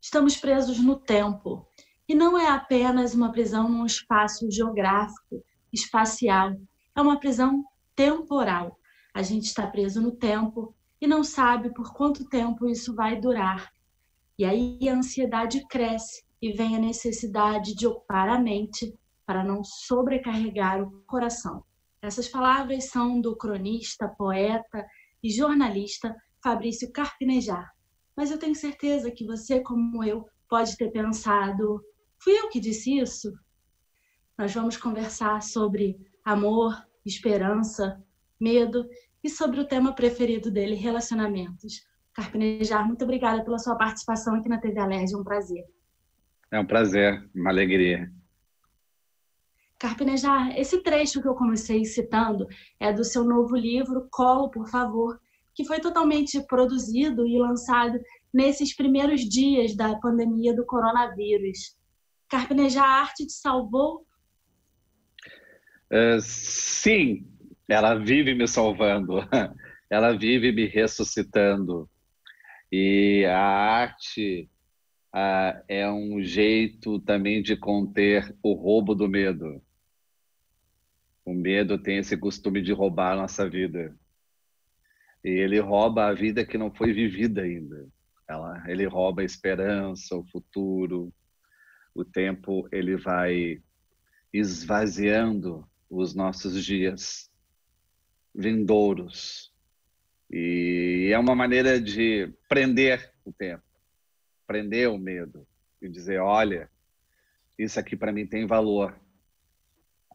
Estamos presos no tempo. E não é apenas uma prisão num espaço geográfico, espacial. É uma prisão temporal. A gente está preso no tempo e não sabe por quanto tempo isso vai durar. E aí a ansiedade cresce e vem a necessidade de ocupar a mente para não sobrecarregar o coração. Essas palavras são do cronista, poeta e jornalista Fabrício Carpinejar. Mas eu tenho certeza que você, como eu, pode ter pensado: fui eu que disse isso? Nós vamos conversar sobre amor, esperança, medo e sobre o tema preferido dele, relacionamentos. Carpinejar, muito obrigada pela sua participação aqui na TV Alerj, um prazer. É um prazer, uma alegria. Carpinejar, esse trecho que eu comecei citando é do seu novo livro, Colo, por favor, que foi totalmente produzido e lançado nesses primeiros dias da pandemia do coronavírus. Carpinejar, a arte te salvou? Sim, ela vive me salvando, ela vive me ressuscitando. E a arte é um jeito também de conter o roubo do medo. O medo tem esse costume de roubar a nossa vida. E ele rouba a vida que não foi vivida ainda. Ele rouba a esperança, o futuro. O tempo ele vai esvaziando os nossos dias vindouros. E é uma maneira de prender o tempo, prender o medo e dizer: olha, isso aqui para mim tem valor,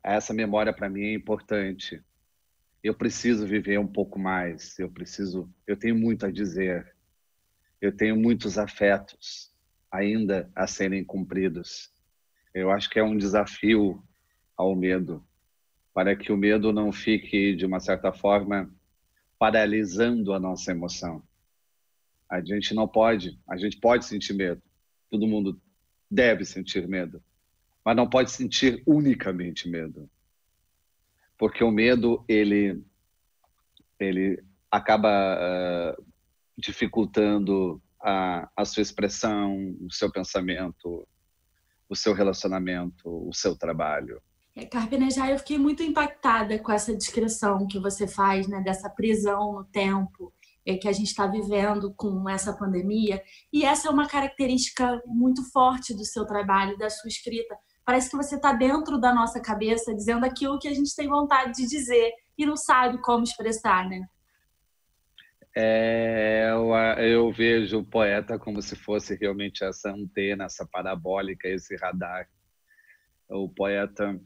essa memória para mim é importante, eu preciso viver um pouco mais, eu tenho muito a dizer, eu tenho muitos afetos ainda a serem cumpridos. Eu acho que é um desafio ao medo, para que o medo não fique, de uma certa forma, paralisando a nossa emoção. A gente pode sentir medo. Todo mundo deve sentir medo, mas não pode sentir unicamente medo, porque o medo ele acaba dificultando a sua expressão, o seu pensamento, o seu relacionamento, o seu trabalho. Carpinejar, eu fiquei muito impactada com essa descrição que você faz, né, dessa prisão no tempo que a gente está vivendo com essa pandemia. E essa é uma característica muito forte do seu trabalho, da sua escrita. Parece que você está dentro da nossa cabeça, dizendo aquilo que a gente tem vontade de dizer e não sabe como expressar, né? Eu vejo o poeta como se fosse realmente essa antena, essa parabólica, esse radar. O poeta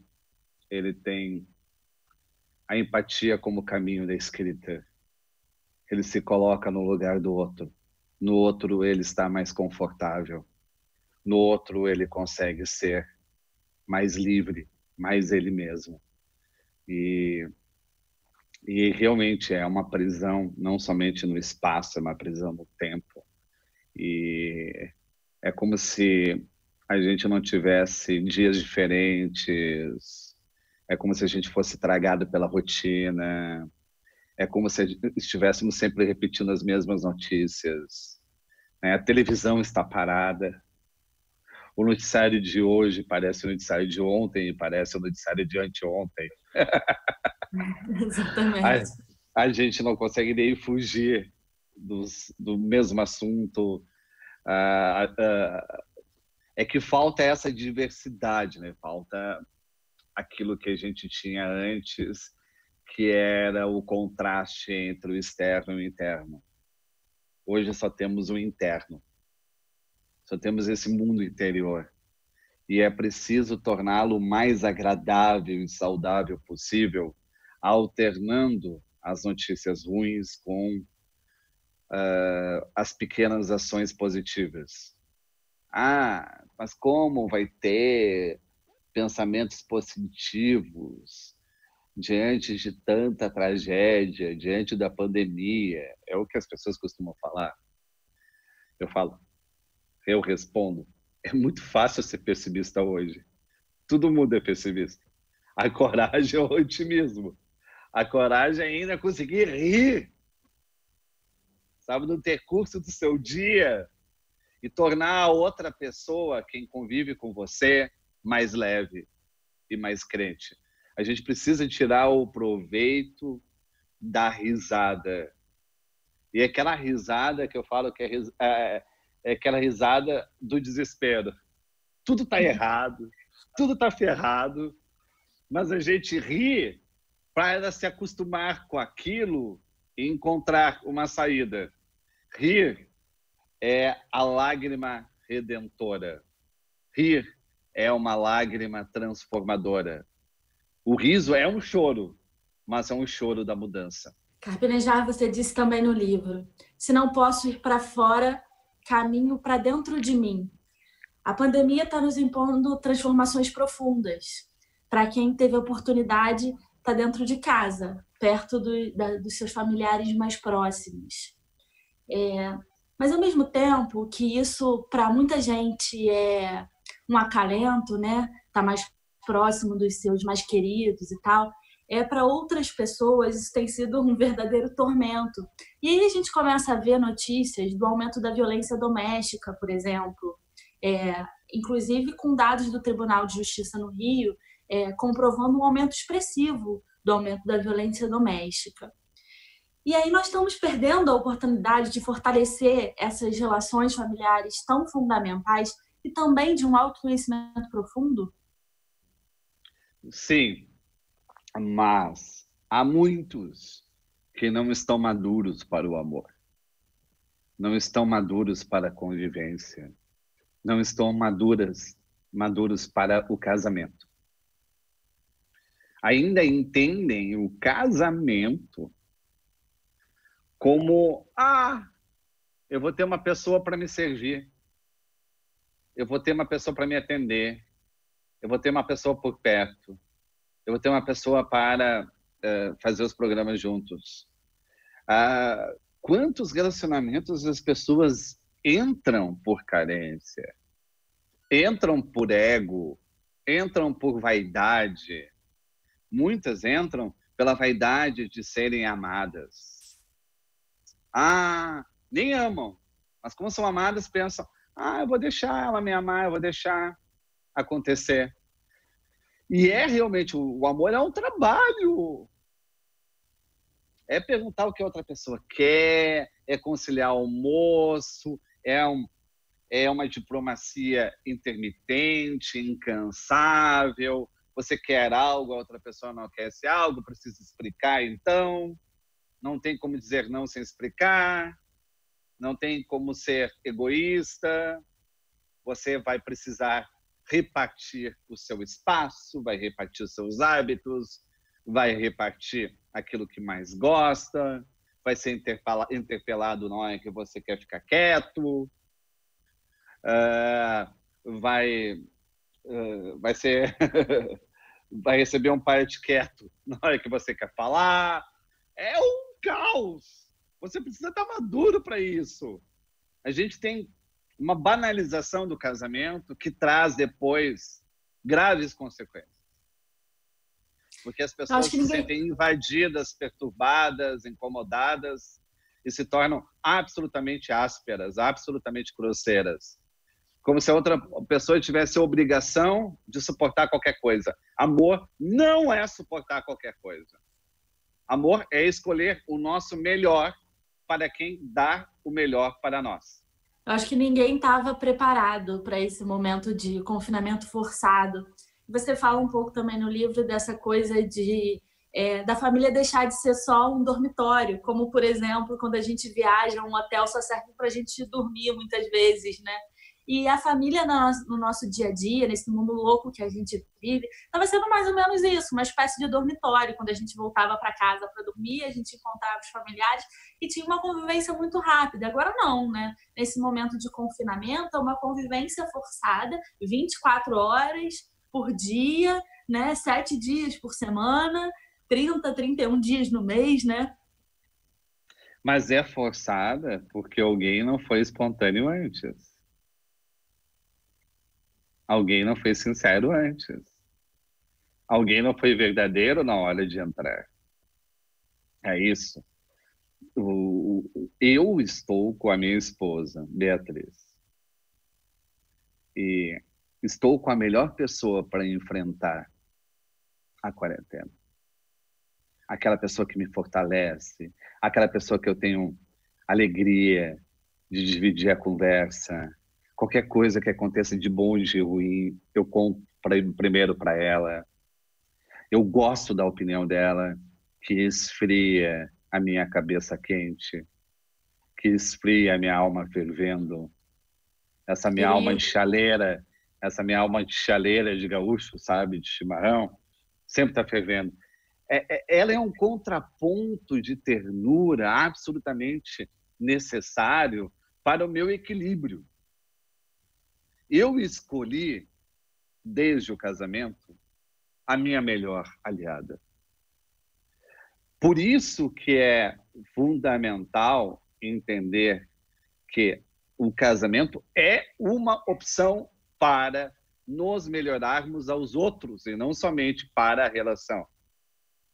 ele tem a empatia como caminho da escrita. Ele se coloca no lugar do outro. No outro ele está mais confortável. No outro ele consegue ser mais livre, mais ele mesmo. E realmente é uma prisão não somente no espaço, é uma prisão no tempo. E é como se a gente não tivesse dias diferentes, é como se a gente fosse tragado pela rotina, é como se estivéssemos sempre repetindo as mesmas notícias. A televisão está parada, o noticiário de hoje parece o noticiário de ontem e parece o noticiário de anteontem. Exatamente. A gente não consegue nem fugir do mesmo assunto. É que falta essa diversidade, né? Falta aquilo que a gente tinha antes, que era o contraste entre o externo e o interno. Hoje só temos o interno, só temos esse mundo interior. E é preciso torná-lo o mais agradável e saudável possível, alternando as notícias ruins com as pequenas ações positivas. Mas como vai ter pensamentos positivos diante de tanta tragédia, diante da pandemia? É o que as pessoas costumam falar. Eu respondo, é muito fácil ser pessimista hoje. Todo mundo é pessimista. A coragem é o otimismo. A coragem ainda é conseguir rir, sabe, no decurso do seu dia e tornar a outra pessoa, quem convive com você, mais leve e mais crente. A gente precisa tirar o proveito da risada. E aquela risada que eu falo que é aquela risada do desespero. Tudo está errado, tudo está ferrado, mas a gente ri para se acostumar com aquilo e encontrar uma saída. Rir é a lágrima redentora. Rir é uma lágrima transformadora. O riso é um choro, mas é um choro da mudança. Carpinejar, você disse também no livro: se não posso ir para fora, caminho para dentro de mim. A pandemia está nos impondo transformações profundas. Para quem teve a oportunidade, está dentro de casa, perto dos seus familiares mais próximos. Mas, ao mesmo tempo que isso, para muita gente, é um acalento, né? Tá mais próximo dos seus mais queridos e tal, para outras pessoas isso tem sido um verdadeiro tormento. E aí a gente começa a ver notícias do aumento da violência doméstica, por exemplo, inclusive com dados do Tribunal de Justiça no Rio, comprovando um aumento expressivo do aumento da violência doméstica. E aí nós estamos perdendo a oportunidade de fortalecer essas relações familiares tão fundamentais e também de um autoconhecimento profundo? Sim, mas há muitos que não estão maduros para o amor, não estão maduros para a convivência, não estão maduros para o casamento. Ainda entendem o casamento como, eu vou ter uma pessoa para me servir, eu vou ter uma pessoa para me atender, eu vou ter uma pessoa por perto, eu vou ter uma pessoa para fazer os programas juntos. Quantos relacionamentos as pessoas entram por carência, entram por ego, entram por vaidade. Muitas entram pela vaidade de serem amadas. Nem amam, mas como são amadas, pensam, eu vou deixar ela me amar, eu vou deixar acontecer. E realmente, o amor é um trabalho. É perguntar o que a outra pessoa quer, é conciliar o almoço, é uma diplomacia intermitente, incansável. Você quer algo, a outra pessoa não quer esse algo, precisa explicar, então. Não tem como dizer não sem explicar. Não tem como ser egoísta. Você vai precisar repartir o seu espaço, vai repartir os seus hábitos, vai repartir aquilo que mais gosta, vai ser interpelado na hora que você quer ficar quieto, vai receber um parte quieto na hora que você quer falar. É um caos. Você precisa estar maduro para isso. A gente tem uma banalização do casamento que traz depois graves consequências. Porque as pessoas se sentem invadidas, perturbadas, incomodadas e se tornam absolutamente ásperas, absolutamente grosseiras. Como se a outra pessoa tivesse a obrigação de suportar qualquer coisa. Amor não é suportar qualquer coisa. Amor é escolher o nosso melhor para quem dá o melhor para nós. Eu acho que ninguém estava preparado para esse momento de confinamento forçado. Você fala um pouco também no livro dessa coisa da família deixar de ser só um dormitório, como, por exemplo, quando a gente viaja, um hotel só serve para a gente dormir muitas vezes, né? E a família no nosso dia a dia, nesse mundo louco que a gente vive, estava sendo mais ou menos isso, uma espécie de dormitório. Quando a gente voltava para casa para dormir, a gente encontrava os familiares e tinha uma convivência muito rápida. Agora não, né? Nesse momento de confinamento, é uma convivência forçada, 24 horas por dia, né? 7 dias por semana, 30, 31 dias no mês, né? Mas é forçada porque alguém não foi espontâneo antes. Alguém não foi sincero antes. Alguém não foi verdadeiro na hora de entrar. É isso. Eu estou com a minha esposa, Beatriz. e estou com a melhor pessoa para enfrentar a quarentena. Aquela pessoa que me fortalece, aquela pessoa que eu tenho alegria de dividir a conversa. Qualquer coisa que aconteça de bom e de ruim, eu conto primeiro para ela. Eu gosto da opinião dela, que esfria a minha cabeça quente, que esfria a minha alma fervendo. Essa minha alma de chaleira, de gaúcho, sabe, de chimarrão, sempre está fervendo. Ela é um contraponto de ternura absolutamente necessário para o meu equilíbrio. Eu escolhi, desde o casamento, a minha melhor aliada. Por isso que é fundamental entender que o casamento é uma opção para nos melhorarmos aos outros e não somente para a relação.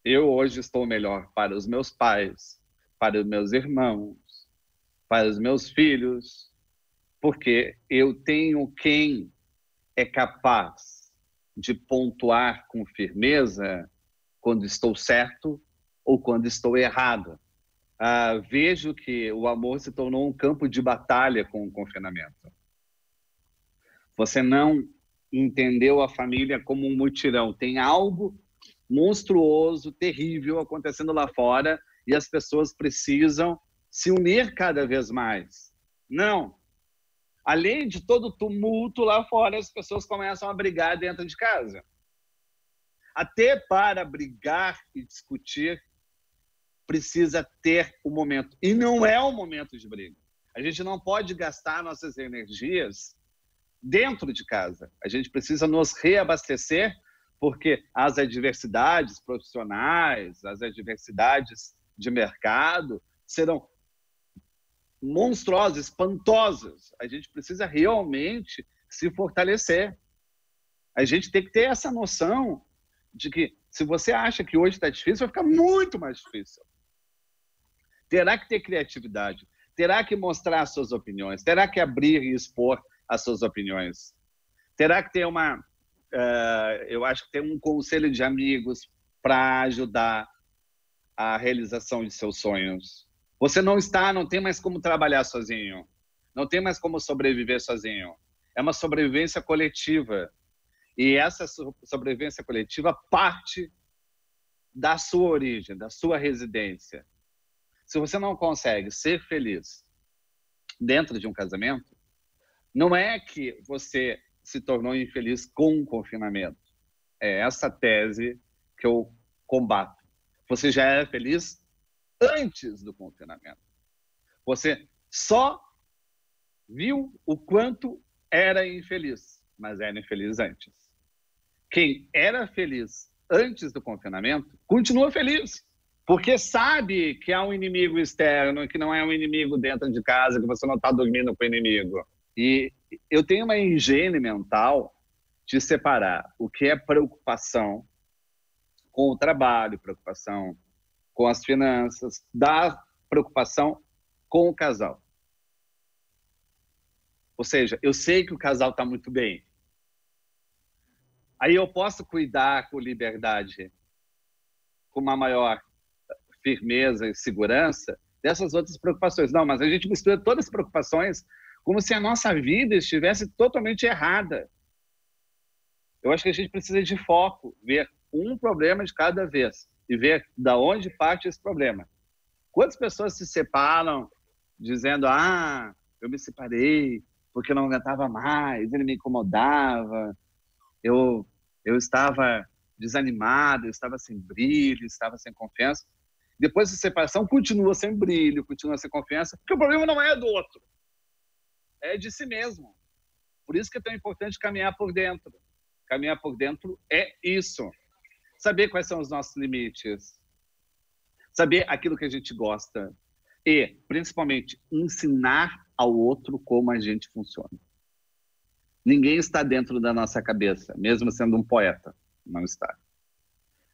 Eu hoje estou melhor para os meus pais, para os meus irmãos, para os meus filhos, porque eu tenho quem é capaz de pontuar com firmeza quando estou certo ou quando estou errado. Vejo que o amor se tornou um campo de batalha com o confinamento. Você não entendeu a família como um mutirão. Tem algo monstruoso, terrível acontecendo lá fora e as pessoas precisam se unir cada vez mais. Não. Além de todo o tumulto lá fora, as pessoas começam a brigar dentro de casa. Até para brigar e discutir, precisa ter um momento. E não é um momento de briga. A gente não pode gastar nossas energias dentro de casa. A gente precisa nos reabastecer, porque as adversidades profissionais, as adversidades de mercado serão monstruosas, espantosas. A gente precisa realmente se fortalecer. A gente tem que ter essa noção de que, se você acha que hoje está difícil, vai ficar muito mais difícil. Terá que ter criatividade, terá que mostrar as suas opiniões, terá que abrir e expor as suas opiniões. Terá que ter eu acho que tem um conselho de amigos para ajudar a realização de seus sonhos. Você não tem mais como trabalhar sozinho, não tem mais como sobreviver sozinho. É uma sobrevivência coletiva. E essa sobrevivência coletiva parte da sua origem, da sua residência. Se você não consegue ser feliz dentro de um casamento, não é que você se tornou infeliz com o confinamento. É essa tese que eu combato. Você já era feliz antes do confinamento. Você só viu o quanto era infeliz, mas era infeliz antes. Quem era feliz antes do confinamento continua feliz, porque sabe que há um inimigo externo, que não é um inimigo dentro de casa, que você não está dormindo com o inimigo. E eu tenho uma higiene mental de separar o que é preocupação com o trabalho, preocupação com as finanças, da preocupação com o casal. Ou seja, eu sei que o casal está muito bem. Aí eu posso cuidar com liberdade, com uma maior firmeza e segurança dessas outras preocupações. Não, mas a gente mistura todas as preocupações como se a nossa vida estivesse totalmente errada. Eu acho que a gente precisa de foco, ver um problema de cada vez e ver da onde parte esse problema. Quantas pessoas se separam dizendo: eu me separei porque eu não aguentava mais, ele me incomodava, eu estava desanimado, eu estava sem brilho, estava sem confiança. Depois da separação, continua sem brilho, continua sem confiança, porque o problema não é do outro, é de si mesmo. Por isso que é tão importante caminhar por dentro. Caminhar por dentro é isso. Saber quais são os nossos limites, saber aquilo que a gente gosta e, principalmente, ensinar ao outro como a gente funciona. Ninguém está dentro da nossa cabeça, mesmo sendo um poeta. Não está.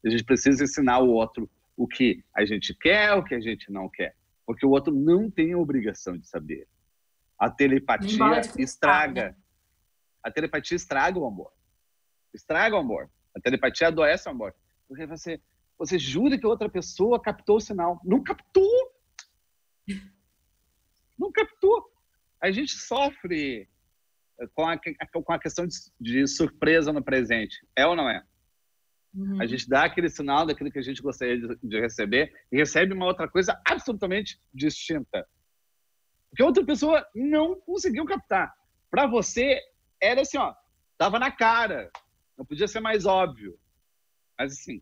A gente precisa ensinar ao outro o que a gente quer, o que a gente não quer. Porque o outro não tem a obrigação de saber. A telepatia estraga. Né? A telepatia estraga o amor. Estraga o amor. A telepatia adoece o amor. Porque você jura que a outra pessoa captou o sinal. Não captou! Não captou. A gente sofre com a questão de surpresa no presente. É ou não é? A gente dá aquele sinal daquilo que a gente gostaria de receber e recebe uma outra coisa absolutamente distinta. Porque a outra pessoa não conseguiu captar. Para você, era assim, ó, tava na cara. Não podia ser mais óbvio. Mas, assim,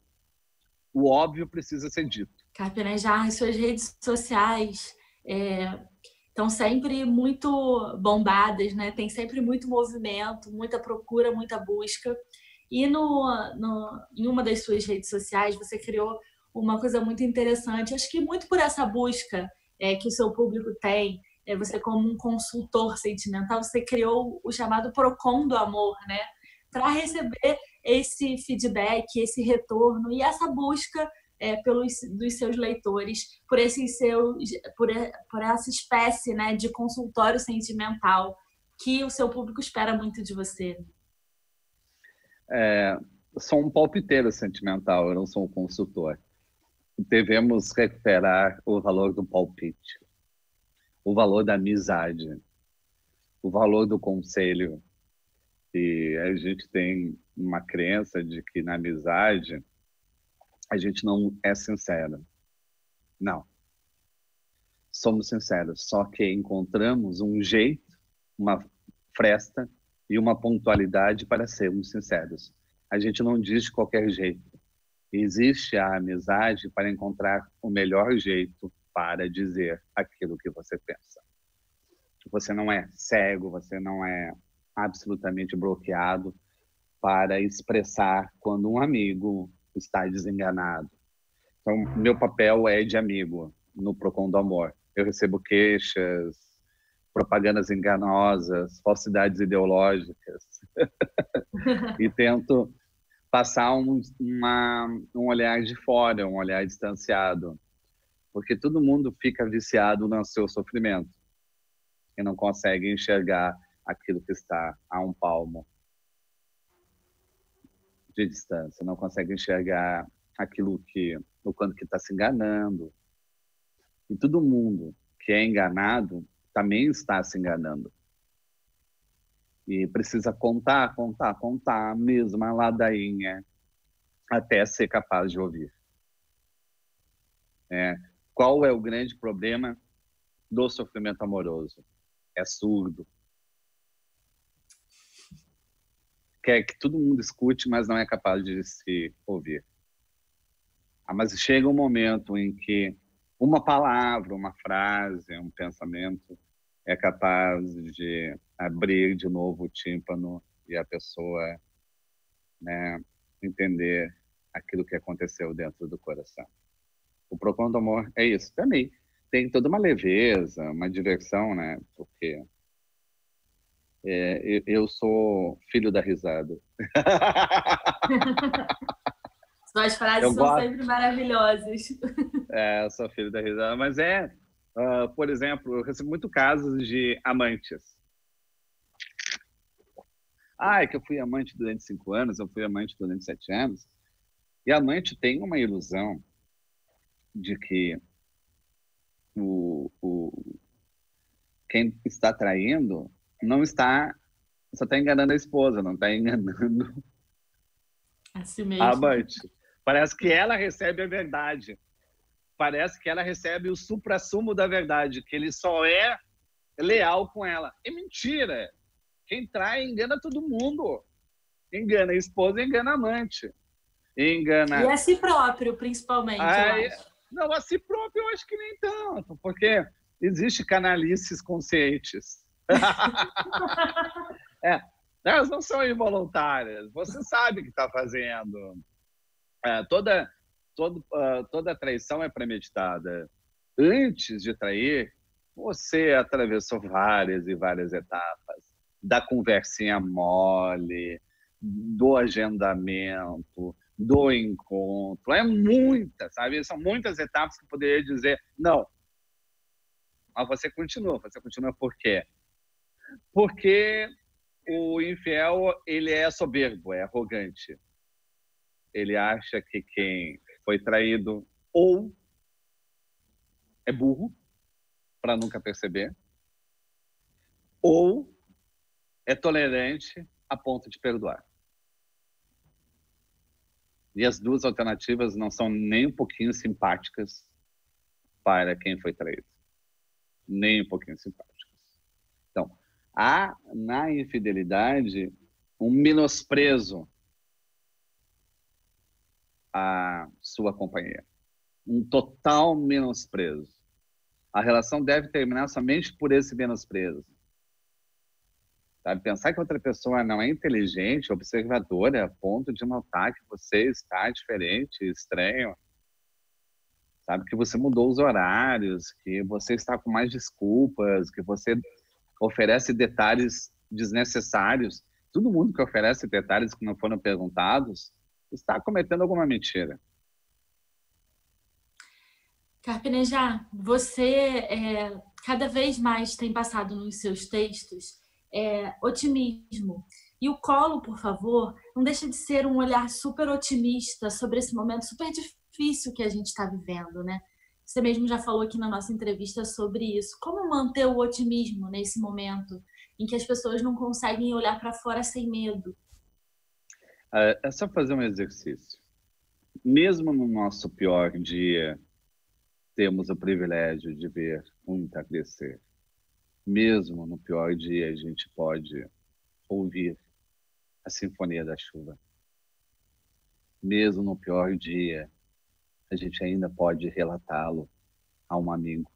o óbvio precisa ser dito. Carpinejar, as suas redes sociais estão sempre muito bombadas, né? Tem sempre muito movimento, muita procura, muita busca. E em uma das suas redes sociais, você criou uma coisa muito interessante. Acho que muito por essa busca que o seu público tem, você como um consultor sentimental, você criou o chamado Procon do Amor, né? Para receber esse feedback, esse retorno e essa busca dos seus leitores por essa espécie, né, de consultório sentimental que o seu público espera muito de você. Sou um palpiteiro sentimental, eu não sou um consultor. Devemos recuperar o valor do palpite, o valor da amizade, o valor do conselho. E a gente tem uma crença de que na amizade a gente não é sincero. Não. Somos sinceros, só que encontramos um jeito, uma fresta e uma pontualidade para sermos sinceros. A gente não diz de qualquer jeito. Existe a amizade para encontrar o melhor jeito para dizer aquilo que você pensa. Você não é cego, você não é absolutamente bloqueado para expressar quando um amigo está desenganado. Então, meu papel é de amigo no Procon do Amor. Eu recebo queixas, propagandas enganosas, falsidades ideológicas e tento passar um olhar de fora, um olhar distanciado, porque todo mundo fica viciado no seu sofrimento e não consegue enxergar aquilo que está a um palmo de distância, não consegue enxergar o quanto que está se enganando. E todo mundo que é enganado também está se enganando. E precisa contar a mesma ladainha até ser capaz de ouvir. Qual é o grande problema do sofrimento amoroso? É surdo. Quer que todo mundo escute, mas não é capaz de se ouvir. Mas chega um momento em que uma palavra, uma frase, um pensamento é capaz de abrir de novo o tímpano e a pessoa, né, entender aquilo que aconteceu dentro do coração. O Procon do Amor é isso. Também tem toda uma leveza, uma diversão, né? Porque eu sou filho da risada. Suas frases são sempre maravilhosas. Eu sou filho da risada. Mas por exemplo, eu recebo muito casos de amantes. É que eu fui amante durante 5 anos, eu fui amante durante 7 anos. E a amante tem uma ilusão de que quem está traindo só está enganando a esposa, não está enganando assim mesmo. A amante. Parece que ela recebe a verdade. Parece que ela recebe o suprassumo da verdade, que ele só é leal com ela. É mentira. Quem trai engana todo mundo. Engana a esposa, engana a amante. Engana... E a si próprio, principalmente, eu acho. Não, a si próprio eu acho que nem tanto, porque existe canalices conscientes. Elas não são involuntárias. Você sabe o que está fazendo. Toda traição é premeditada. Antes de trair, você atravessou várias e várias etapas. Da conversinha mole, do agendamento, do encontro. É muitas, sabe? São muitas etapas que eu poderia dizer não. Mas você continua. Você continua por quê? Porque o infiel, ele é soberbo, é arrogante. Ele acha que quem foi traído ou é burro, para nunca perceber, ou é tolerante a ponto de perdoar. E as duas alternativas não são nem um pouquinho simpáticas para quem foi traído. Nem um pouquinho simpáticas. Então, há na infidelidade um menosprezo à sua companheira. Um total menosprezo. A relação deve terminar somente por esse menosprezo. Sabe? Pensar que outra pessoa não é inteligente, observadora, a ponto de notar que você está diferente, estranho. Sabe? Que você mudou os horários, que você está com mais desculpas, que você oferece detalhes desnecessários. Todo mundo que oferece detalhes que não foram perguntados está cometendo alguma mentira. Carpinejar, você cada vez mais tem passado nos seus textos otimismo. E o Colo, por favor, não deixa de ser um olhar super otimista sobre esse momento super difícil que a gente está vivendo, né? Você mesmo já falou aqui na nossa entrevista sobre isso. Como manter o otimismo nesse momento em que as pessoas não conseguem olhar para fora sem medo? É só fazer um exercício. Mesmo no nosso pior dia, temos o privilégio de ver um entardecer. Mesmo no pior dia, a gente pode ouvir a sinfonia da chuva. Mesmo no pior dia, a gente ainda pode relatá-lo a um amigo.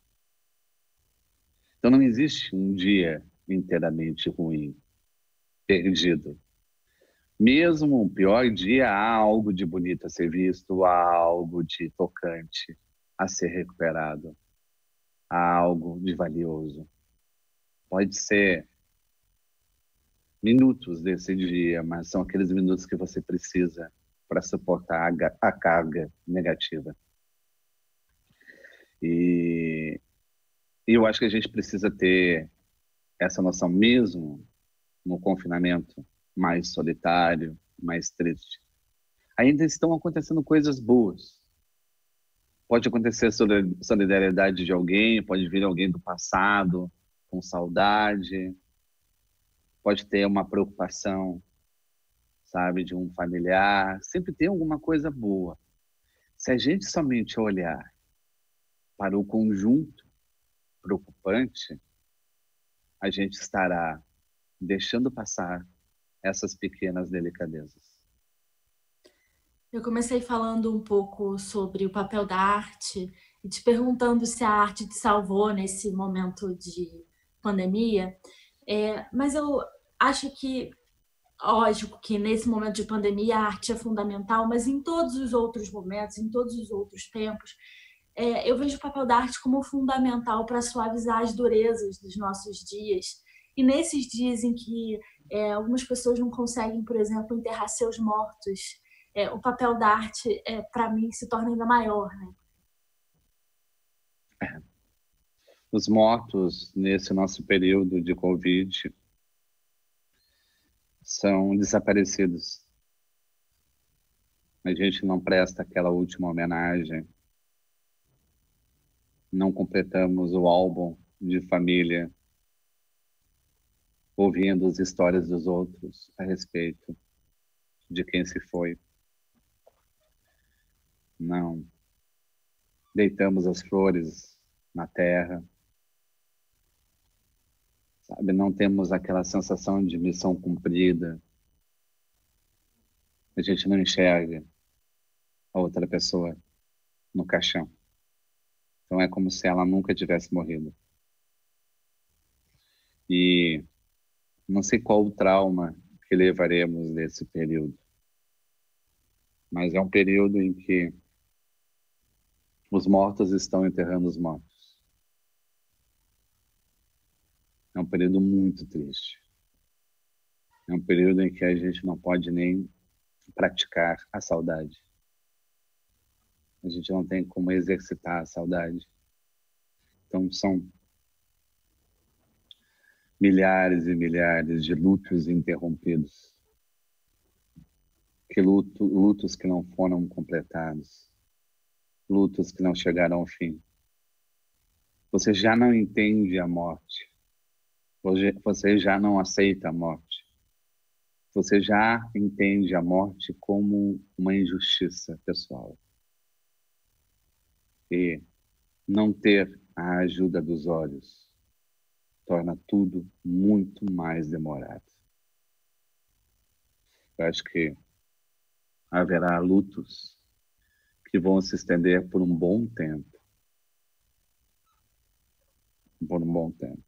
Então não existe um dia inteiramente ruim, perdido. Mesmo no pior dia, há algo de bonito a ser visto, há algo de tocante a ser recuperado, há algo de valioso. Pode ser minutos desse dia, mas são aqueles minutos que você precisa para suportar a carga negativa. E eu acho que a gente precisa ter essa noção mesmo no confinamento mais solitário, mais triste. Ainda estão acontecendo coisas boas. Pode acontecer solidariedade de alguém, pode vir alguém do passado com saudade, pode ter uma preocupação, sabe, de um familiar. Sempre tem alguma coisa boa. Se a gente somente olhar para o conjunto preocupante, a gente estará deixando passar essas pequenas delicadezas. Eu comecei falando um pouco sobre o papel da arte e te perguntando se a arte te salvou nesse momento de pandemia, mas eu acho que, lógico que nesse momento de pandemia a arte é fundamental, mas em todos os outros momentos, em todos os outros tempos, eu vejo o papel da arte como fundamental para suavizar as durezas dos nossos dias. E nesses dias em que algumas pessoas não conseguem, por exemplo, enterrar seus mortos, o papel da arte, para mim, se torna ainda maior, né? Os mortos nesse nosso período de Covid são desaparecidos. A gente não presta aquela última homenagem, não completamos o álbum de família, ouvindo as histórias dos outros a respeito de quem se foi. Não. Deitamos as flores na terra. Sabe, não temos aquela sensação de missão cumprida. A gente não enxerga a outra pessoa no caixão. Então é como se ela nunca tivesse morrido. E não sei qual o trauma que levaremos nesse período, mas é um período em que os mortos estão enterrando os mortos. É um período muito triste. É um período em que a gente não pode nem praticar a saudade. A gente não tem como exercitar a saudade. Então são milhares e milhares de lutos interrompidos, lutos que não foram completados, lutos que não chegaram ao fim. Você já não entende a morte. Você já não aceita a morte. Você já entende a morte como uma injustiça pessoal. E não ter a ajuda dos olhos torna tudo muito mais demorado. Eu acho que haverá lutos que vão se estender por um bom tempo. Por um bom tempo.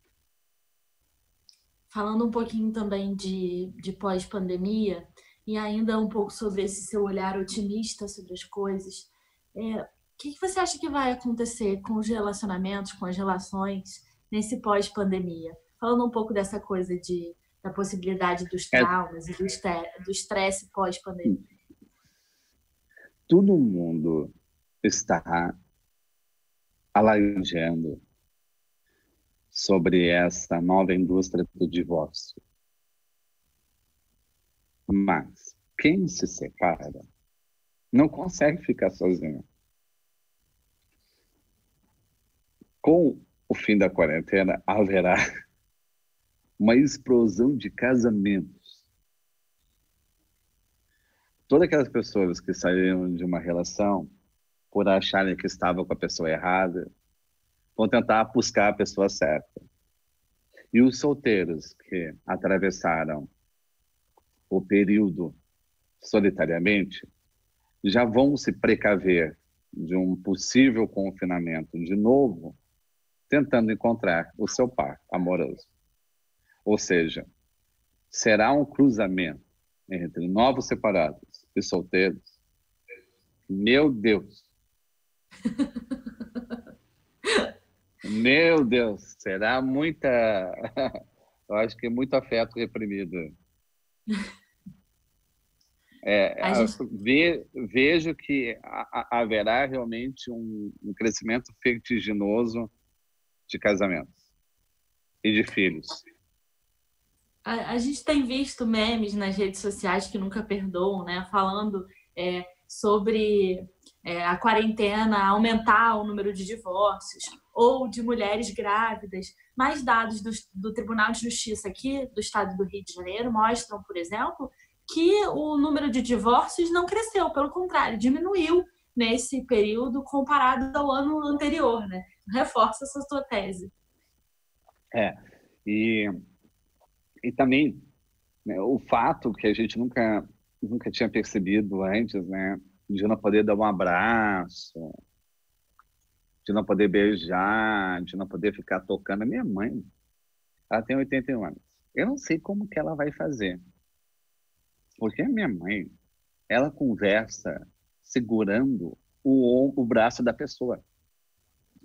Falando um pouquinho também de pós-pandemia, e ainda um pouco sobre esse seu olhar otimista sobre as coisas, o que você acha que vai acontecer com os relacionamentos, com as relações, nesse pós-pandemia? Falando um pouco dessa coisa da possibilidade dos traumas e do estresse pós-pandemia. Todo mundo está alardeando sobre essa nova indústria do divórcio. Mas quem se separa não consegue ficar sozinho. Com o fim da quarentena, haverá uma explosão de casamentos. Todas aquelas pessoas que saíram de uma relação por acharem que estavam com a pessoa errada, vão tentar buscar a pessoa certa. E os solteiros que atravessaram o período solitariamente já vão se precaver de um possível confinamento de novo, tentando encontrar o seu par amoroso. Ou seja, será um cruzamento entre novos separados e solteiros. Meu Deus! Meu Deus, será muita... Eu acho que é muito afeto reprimido. Vejo que haverá realmente um crescimento vertiginoso de casamentos e de filhos. A gente tem visto memes nas redes sociais que nunca perdoam, né? Falando sobre a quarentena aumentar o número de divórcios ou de mulheres grávidas. Mais dados do Tribunal de Justiça aqui do estado do Rio de Janeiro mostram, por exemplo, que o número de divórcios não cresceu, pelo contrário, diminuiu nesse período comparado ao ano anterior, né? Reforça essa sua tese. E também, né, o fato que a gente nunca tinha percebido antes, né, de não poder dar um abraço, de não poder beijar, de não poder ficar tocando. A minha mãe, ela tem 81 anos. Eu não sei como que ela vai fazer. Porque a minha mãe, ela conversa segurando o braço da pessoa.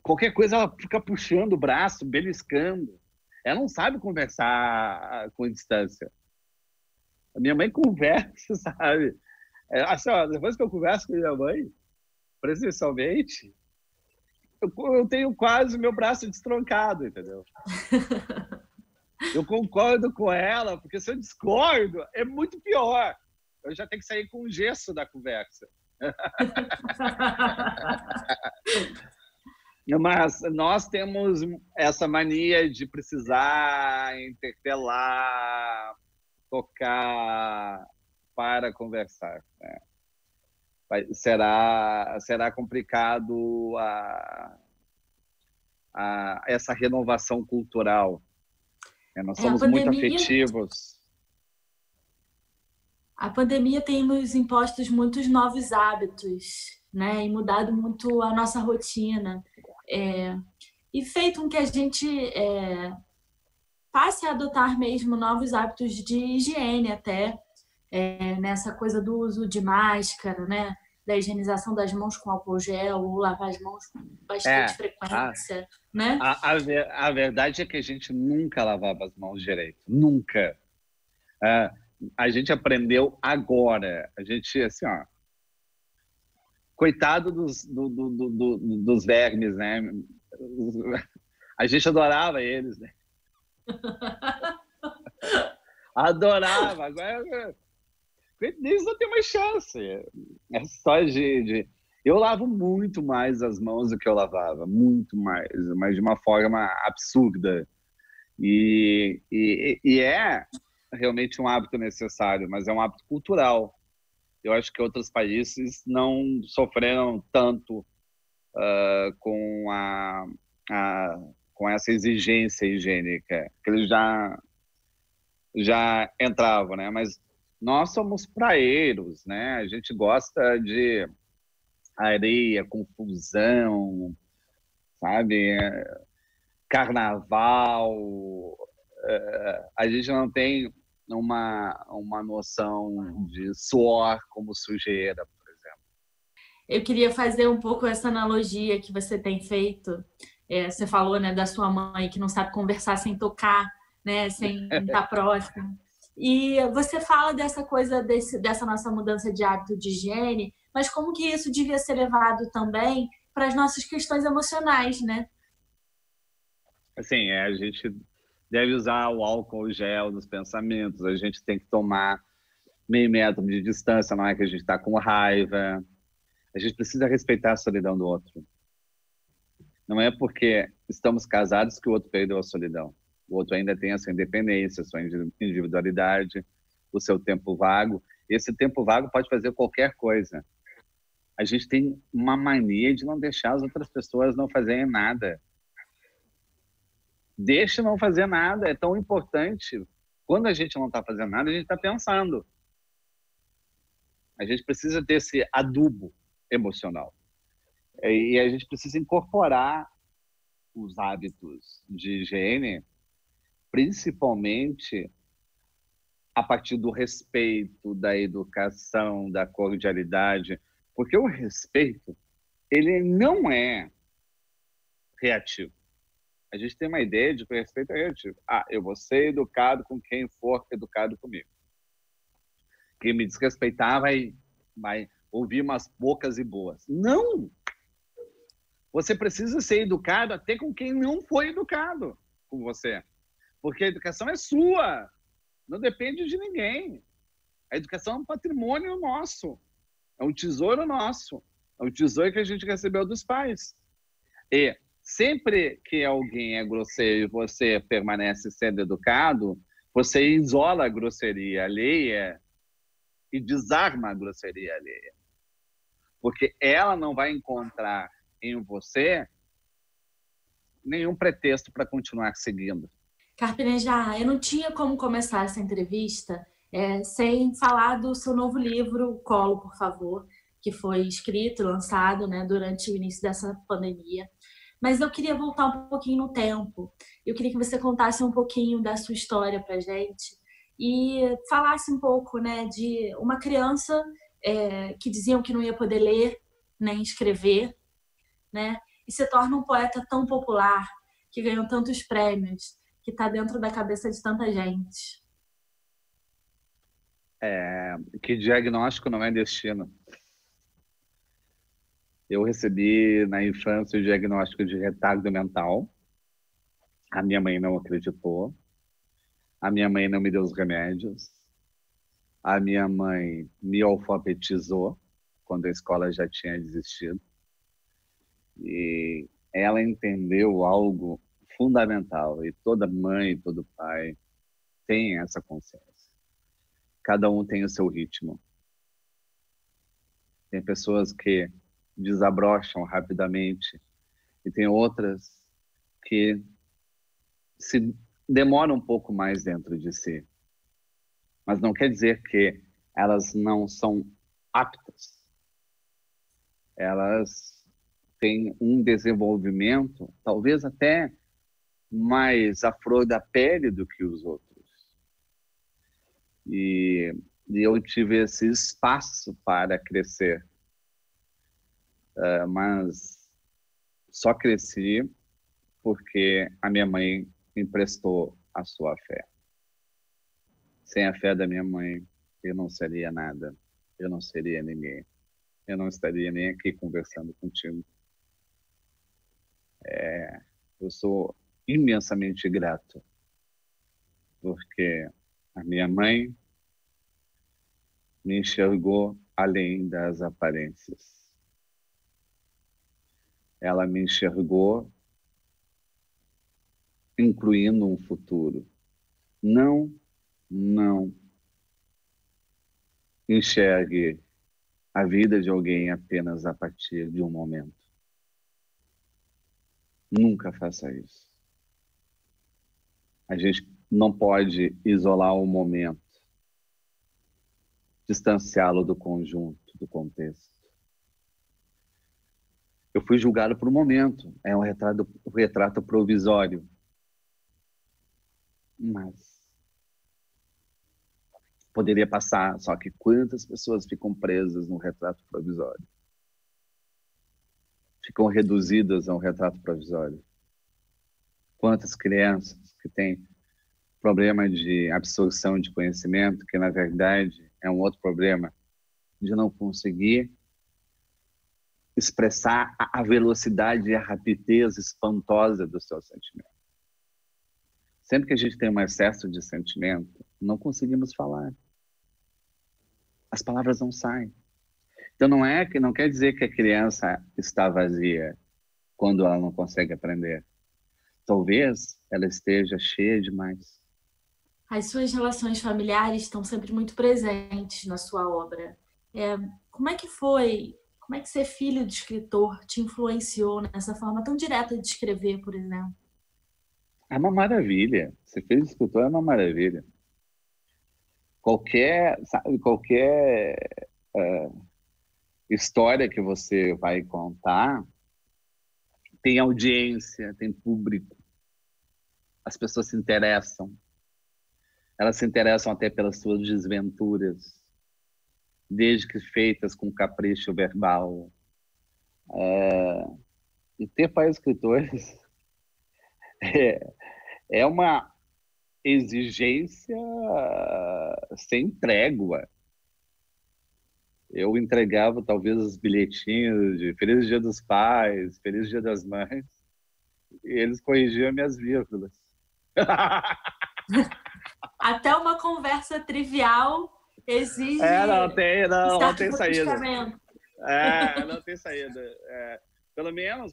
Qualquer coisa ela fica puxando o braço, beliscando. Ela não sabe conversar com distância. A minha mãe conversa, sabe? Assim, ó, depois que eu converso com a minha mãe, presencialmente, eu tenho quase meu braço destroncado, entendeu? Eu concordo com ela, porque se eu discordo, é muito pior. Eu já tenho que sair com o gesso da conversa. Mas nós temos essa mania de precisar interpelar, tocar para conversar, né? Será complicado essa renovação cultural. Nós somos muito afetivos. A pandemia tem nos imposto muitos novos hábitos, né? E mudado muito a nossa rotina. E feito com que a gente passe a adotar mesmo novos hábitos de higiene até, nessa coisa do uso de máscara, né? Da higienização das mãos com álcool gel, ou lavar as mãos com bastante frequência, né? A verdade é que a gente nunca lavava as mãos direito, nunca. A gente aprendeu agora, a gente, assim, ó, coitado dos vermes, né? A gente adorava eles, né? Adorava. Agora, eles não têm mais chance. É só Eu lavo muito mais as mãos do que eu lavava. Muito mais. Mas de uma forma absurda. E é realmente um hábito necessário, mas é um hábito cultural. Eu acho que outros países não sofreram tanto com com essa exigência higiênica, que eles já entravam, né? Mas nós somos praeiros, né? A gente gosta de areia, confusão, sabe? Carnaval. A gente não tem uma noção de suor como sujeira, por exemplo. Eu queria fazer um pouco essa analogia que você tem feito. Você falou, né, da sua mãe que não sabe conversar sem tocar, né, sem estar próximo. E você fala dessa coisa, dessa nossa mudança de hábito de higiene, mas como que isso devia ser levado também para as nossas questões emocionais, né? Assim, a gente deve usar o álcool gel nos pensamentos, a gente tem que tomar meio metro de distância, não é que a gente está com raiva. A gente precisa respeitar a solidão do outro. Não é porque estamos casados que o outro perdeu a solidão. O outro ainda tem a sua independência, a sua individualidade, o seu tempo vago. Esse tempo vago pode fazer qualquer coisa. A gente tem uma mania de não deixar as outras pessoas não fazerem nada. Deixe não fazer nada, é tão importante. Quando a gente não está fazendo nada, a gente está pensando. A gente precisa ter esse adubo emocional. E a gente precisa incorporar os hábitos de higiene, principalmente a partir do respeito, da educação, da cordialidade, porque o respeito, ele não é reativo. A gente tem uma ideia de que o respeito é reativo. Eu vou ser educado com quem for educado comigo. Quem me desrespeitar vai ouvir umas bocas e boas. Não! Você precisa ser educado até com quem não foi educado com você. Porque a educação é sua. Não depende de ninguém. A educação é um patrimônio nosso. É um tesouro nosso. É um tesouro que a gente recebeu dos pais. E sempre que alguém é grosseiro e você permanece sendo educado, você isola a grosseria alheia e desarma a grosseria alheia. Porque ela não vai encontrar em você nenhum pretexto para continuar seguindo. Carpinejar, eu não tinha como começar essa entrevista sem falar do seu novo livro, Colo, por favor, que foi escrito e lançado, né, durante o início dessa pandemia. Mas eu queria voltar um pouquinho no tempo. Eu queria que você contasse um pouquinho da sua história para a gente e falasse um pouco, né, de uma criança que diziam que não ia poder ler nem escrever, né, e se torna um poeta tão popular, que ganhou tantos prêmios, que está dentro da cabeça de tanta gente. Que diagnóstico não é destino. Eu recebi na infância o diagnóstico de retardo mental. A minha mãe não acreditou. A minha mãe não me deu os remédios. A minha mãe me alfabetizou quando a escola já tinha desistido. E ela entendeu algo fundamental. E toda mãe, todo pai tem essa consciência. Cada um tem o seu ritmo. Tem pessoas que desabrocham rapidamente e tem outras que se demoram um pouco mais dentro de si. Mas não quer dizer que elas não são aptas. Elas têm um desenvolvimento, talvez até mais à flor da pele do que os outros. E eu tive esse espaço para crescer. Mas só cresci porque a minha mãe emprestou a sua fé. Sem a fé da minha mãe, eu não seria nada. Eu não seria ninguém. Eu não estaria nem aqui conversando contigo. Eu sou imensamente grato porque a minha mãe me enxergou além das aparências. Ela me enxergou incluindo um futuro. Não enxergue a vida de alguém apenas a partir de um momento. Nunca faça isso. A gente não pode isolar um momento, distanciá-lo do conjunto, do contexto. Eu fui julgado por um momento, é um retrato provisório. Mas poderia passar, só que quantas pessoas ficam presas num retrato provisório? Ficam reduzidas a um retrato provisório? Quantas crianças que têm problema de absorção de conhecimento, que na verdade é um outro problema, de não conseguir expressar a velocidade e a rapidez espantosa do seu sentimento. Sempre que a gente tem um excesso de sentimento, não conseguimos falar. As palavras não saem. Então não quer dizer que a criança está vazia quando ela não consegue aprender. Talvez ela esteja cheia demais. As suas relações familiares estão sempre muito presentes na sua obra. Como é que foi? Como é que ser filho de escritor te influenciou nessa forma tão direta de escrever, por exemplo? É uma maravilha. Ser filho de escritor é uma maravilha. Qualquer história que você vai contar tem audiência, tem público. As pessoas se interessam. Elas se interessam até pelas suas desventuras, desde que feitas com capricho verbal. E ter pais escritores é uma exigência sem trégua. Eu entregava talvez os bilhetinhos de Feliz Dia dos Pais, Feliz Dia das Mães, e eles corrigiam minhas vírgulas. Até uma conversa trivial exige Não certo tem saída. rebuscamento. Não tem saída. Pelo menos,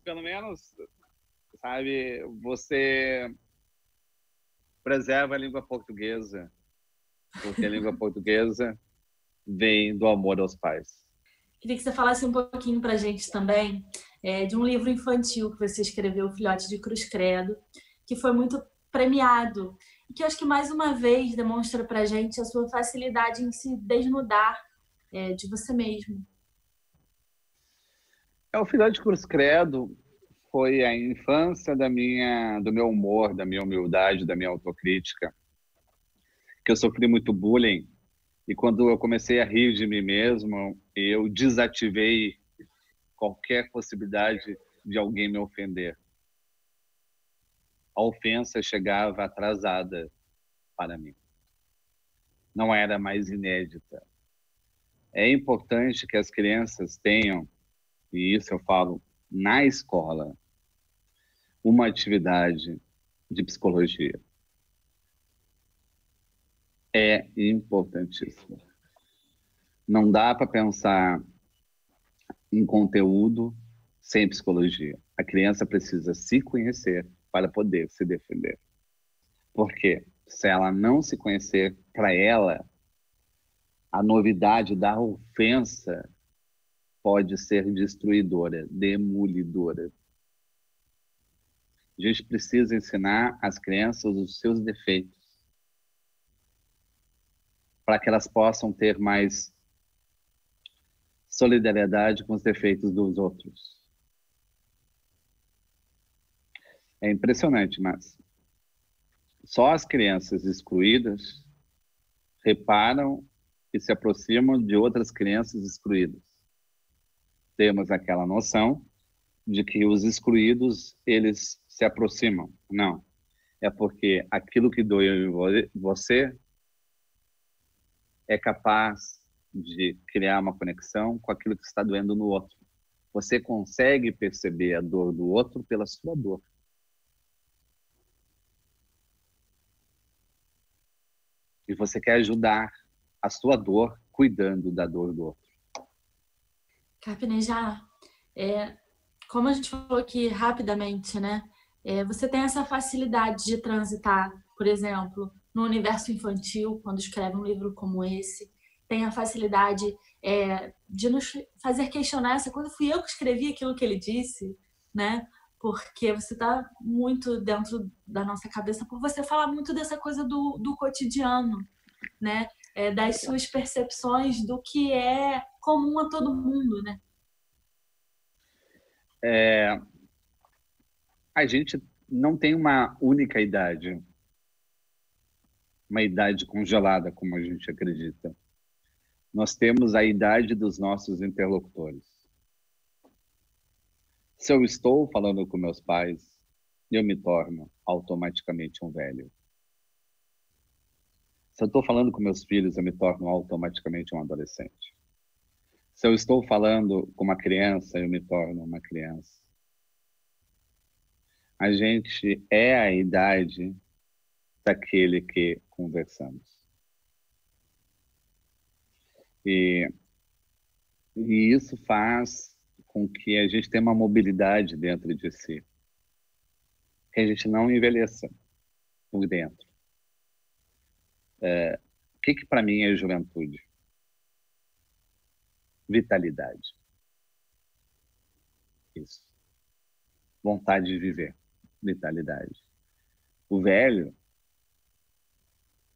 sabe, você preserva a língua portuguesa, porque a língua portuguesa vem do amor aos pais. Queria que você falasse um pouquinho para a gente também de um livro infantil que você escreveu, Filhote de Cruz Credo, que foi muito premiado e que eu acho que mais uma vez demonstra para a gente a sua facilidade em se desnudar de você mesmo. O Filhote de Cruz Credo foi a infância do meu humor, da minha humildade, da minha autocrítica, que eu sofri muito bullying. E quando eu comecei a rir de mim mesmo, eu desativei qualquer possibilidade de alguém me ofender. A ofensa chegava atrasada para mim. Não era mais inédita. É importante que as crianças tenham, e isso eu falo na escola, uma atividade de psicologia. É importantíssimo. Não dá para pensar em conteúdo sem psicologia. A criança precisa se conhecer para poder se defender. Porque se ela não se conhecer, para ela, a novidade da ofensa pode ser destruidora, demolidora. A gente precisa ensinar às crianças os seus defeitos, para que elas possam ter mais solidariedade com os defeitos dos outros. É impressionante, mas só as crianças excluídas reparam e se aproximam de outras crianças excluídas. Temos aquela noção de que os excluídos, eles se aproximam. Não. É porque aquilo que doeu em você é capaz de criar uma conexão com aquilo que está doendo no outro. Você consegue perceber a dor do outro pela sua dor. E você quer ajudar a sua dor cuidando da dor do outro. Carpinejar, como a gente falou aqui rapidamente, né? Você tem essa facilidade de transitar, por exemplo, no universo infantil, quando escreve um livro como esse. Tem a facilidade de nos fazer questionar essa coisa. Fui eu que escrevi aquilo que ele disse, né? Porque você está muito dentro da nossa cabeça, por você falar muito dessa coisa do cotidiano, né? Das suas percepções do que é comum a todo mundo, né? A gente não tem uma única idade, uma idade congelada, como a gente acredita. Nós temos a idade dos nossos interlocutores. Se eu estou falando com meus pais, eu me torno automaticamente um velho. Se eu estou falando com meus filhos, eu me torno automaticamente um adolescente. Se eu estou falando com uma criança, eu me torno uma criança. A gente é a idade daquele que conversamos. E isso faz com que a gente tenha uma mobilidade dentro de si. Que a gente não envelheça por dentro. O que para mim é juventude? Vitalidade. Isso. Vontade de viver. Vitalidade. O velho,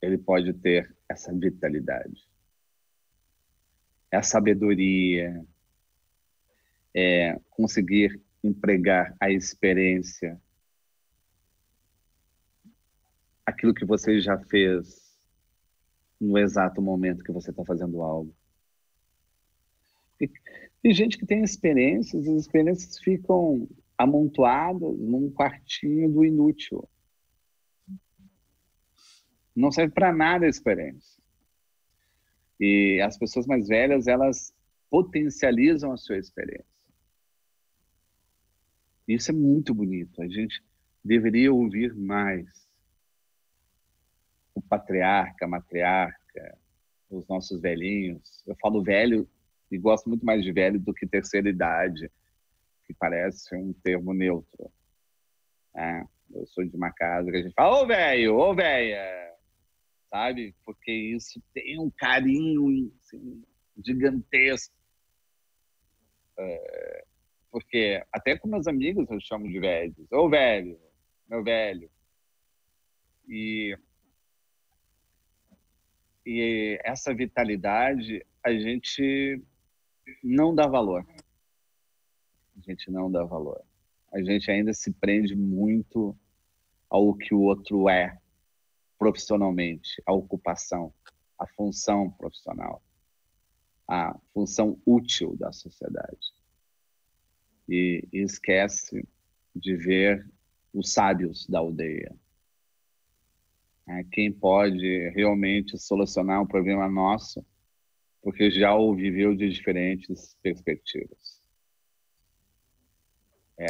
ele pode ter essa vitalidade. É a sabedoria, é conseguir empregar a experiência, aquilo que você já fez no exato momento que você está fazendo algo. E tem gente que tem experiências, as experiências ficam amontoadas num quartinho do inútil. Não serve para nada a experiência. E as pessoas mais velhas, elas potencializam a sua experiência. Isso é muito bonito. A gente deveria ouvir mais o patriarca, a matriarca, os nossos velhinhos. Eu falo velho e gosto muito mais de velho do que terceira idade, que parece um termo neutro. Eu sou de uma casa que a gente fala, ô velho, ô véia, sabe? Porque isso tem um carinho assim, gigantesco. Porque até com meus amigos eu chamo de velhos. Ô velho, meu velho. E essa vitalidade a gente não dá valor. A gente não dá valor. A gente ainda se prende muito ao que o outro é profissionalmente, a ocupação, a função profissional, a função útil da sociedade. E esquece de ver os sábios da aldeia. Quem pode realmente solucionar um problema nosso, porque já o viveu de diferentes perspectivas.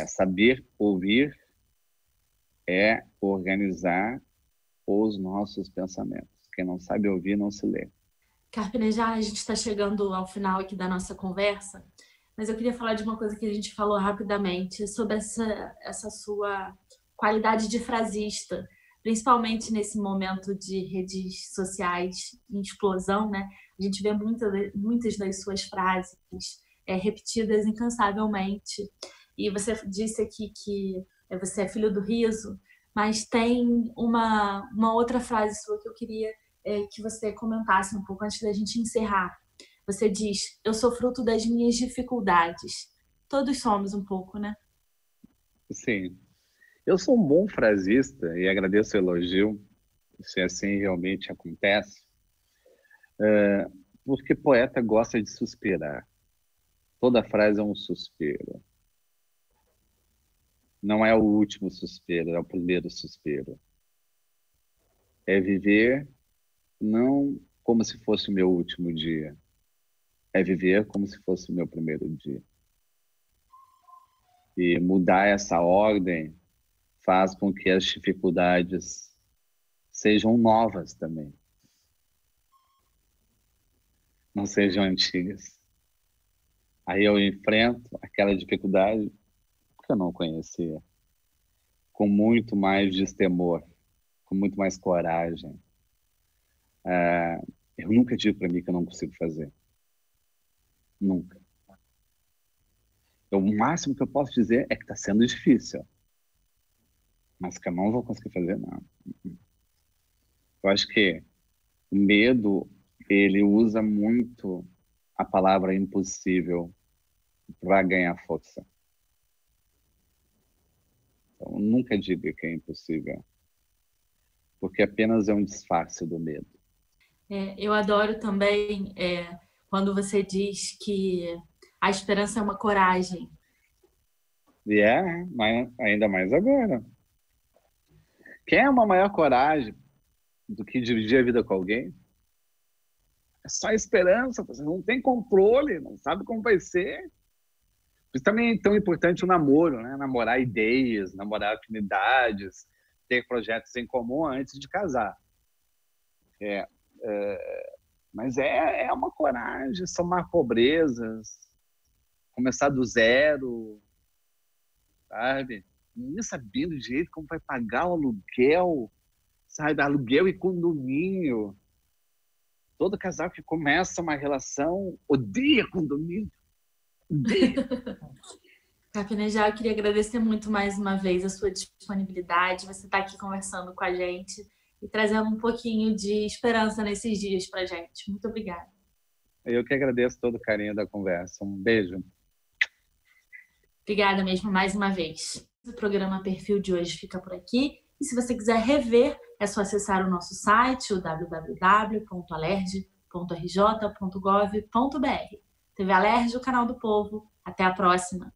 Saber ouvir é organizar os nossos pensamentos. Quem não sabe ouvir, não se lê. Carpinejar, a gente está chegando ao final aqui da nossa conversa, mas eu queria falar de uma coisa que a gente falou rapidamente, sobre essa sua qualidade de frasista, principalmente nesse momento de redes sociais em explosão, né? A gente vê muitas das suas frases repetidas incansavelmente. E você disse aqui que você é filho do riso, mas tem uma outra frase sua que eu queria que você comentasse um pouco antes da gente encerrar. Você diz, eu sou fruto das minhas dificuldades. Todos somos um pouco, né? Sim. Eu sou um bom frasista e agradeço o elogio, se assim realmente acontece, porque poeta gosta de suspirar. Toda frase é um suspiro. Não é o último suspiro, é o primeiro suspiro. É viver não como se fosse o meu último dia. É viver como se fosse o meu primeiro dia. E mudar essa ordem faz com que as dificuldades sejam novas também. não sejam antigas. Aí eu enfrento aquela dificuldade que eu não conhecia, com muito mais destemor, com muito mais coragem. Eu nunca digo para mim que eu não consigo fazer. Nunca. O máximo que eu posso dizer é que está sendo difícil. Mas que eu não vou conseguir fazer, não. Eu acho que o medo, ele usa muito a palavra impossível para ganhar força. Então, nunca diga que é impossível, porque apenas é um disfarce do medo. Eu adoro também quando você diz que a esperança é uma coragem. E mas ainda mais agora. Quer uma maior coragem do que dividir a vida com alguém? É só esperança, você não tem controle, não sabe como vai ser. Por isso também é tão importante o namoro, né? Namorar ideias, namorar afinidades, ter projetos em comum antes de casar. Mas é uma coragem, somar pobrezas, começar do zero, sabe? Nem sabendo de jeito como vai pagar o aluguel, sabe? Aluguel e condomínio. Todo casal que começa uma relação odeia condomínio. Odeia. Carpinejar, eu queria agradecer muito mais uma vez a sua disponibilidade, você estar aqui conversando com a gente e trazendo um pouquinho de esperança nesses dias pra gente. Muito obrigada. Eu que agradeço todo o carinho da conversa. Um beijo. Obrigada mesmo mais uma vez. O programa Perfil de hoje fica por aqui. E se você quiser rever, é só acessar o nosso site, o www.alerj.rj.gov.br. TV Alerj, o canal do povo. Até a próxima!